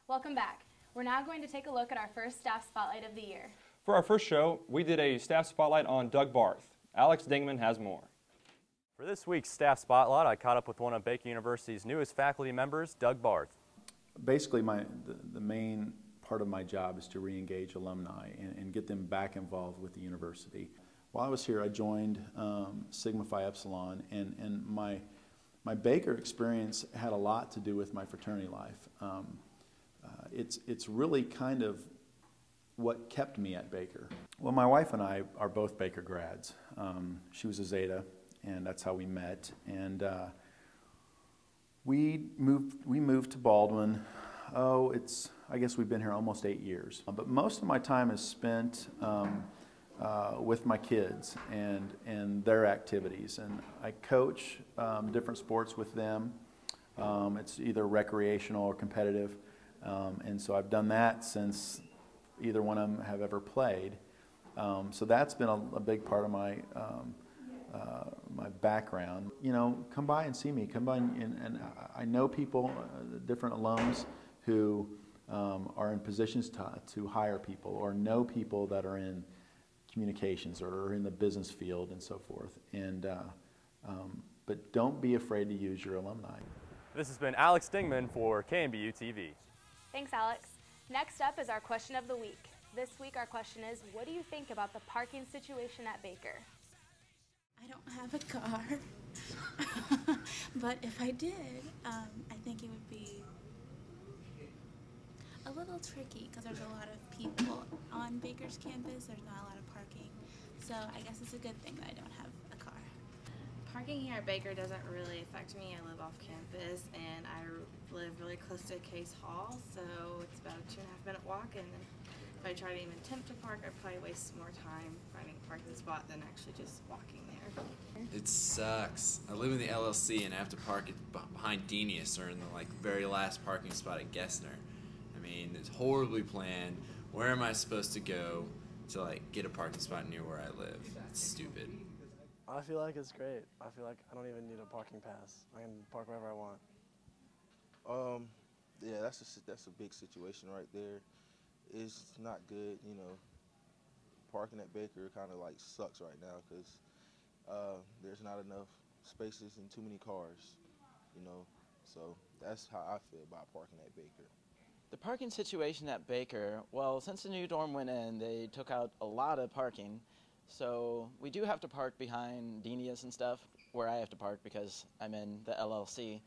Welcome back. We're now going to take a look at our first staff spotlight of the year. For our first show, we did a staff spotlight on Doug Barth. Alex Dingman has more. For this week's staff spotlight, I caught up with one of Baker University's newest faculty members, Doug Barth. Basically, the main part of my job is to re-engage alumni and get them back involved with the university. While I was here, I joined Sigma Phi Epsilon, and my Baker experience had a lot to do with my fraternity life. It's really kind of what kept me at Baker. Well, my wife and I are both Baker grads. She was a Zeta, and that's how we met. And we moved to Baldwin. I guess we've been here almost 8 years. But most of my time is spent with my kids and their activities. And I coach different sports with them. It's either recreational or competitive. And so I've done that since either one of them have ever played. So that's been a big part of my my background. You know, come by and see me. Come by and I know people, different alums who are in positions to hire people or know people that are in communications or are in the business field and so forth. And but don't be afraid to use your alumni. This has been Alex Dingman for KNBU TV. Thanks, Alex. Next up is our question of the week. This week our question is, what do you think about the parking situation at Baker? I don't have a car, but if I did, I think it would be a little tricky because there's a lot of people on Baker's campus. There's not a lot of parking, so I guess it's a good thing that I don't have a car. Parking here at Baker doesn't really affect me. I live off campus and I live really close to Case Hall, so it's about a 2.5 minute walk, and if I try to even attempt to park, I'd probably waste more time finding a parking spot than actually just walking there. It sucks. I live in the LLC and I have to park it behind Denius or in the very last parking spot at Gessner. I mean, it's horribly planned. Where am I supposed to go to get a parking spot near where I live? It's stupid. I feel like it's great. I feel like I don't even need a parking pass. I can park wherever I want. Yeah, that's a big situation right there. It's not good, you know. Parking at Baker kind of sucks right now because there's not enough spaces and too many cars, you know. So that's how I feel about parking at Baker. The parking situation at Baker, well, since the new dorm went in, they took out a lot of parking. So we do have to park behind Denius and stuff, where I have to park because I'm in the LLC.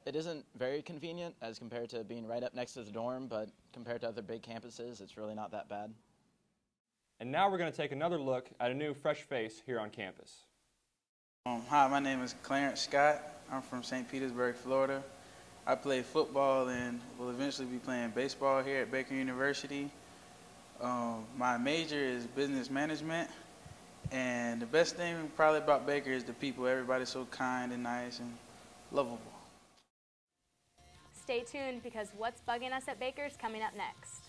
It isn't very convenient as compared to being right up next to the dorm, but compared to other big campuses, it's really not that bad. And now we're going to take another look at a new fresh face here on campus. Hi, my name is Clarence Scott. I'm from St. Petersburg, Florida. I play football and will eventually be playing baseball here at Baker University. My major is business management, and the best thing probably about Baker is the people. Everybody's so kind and nice and lovable. Stay tuned because what's bugging us at Baker is coming up next.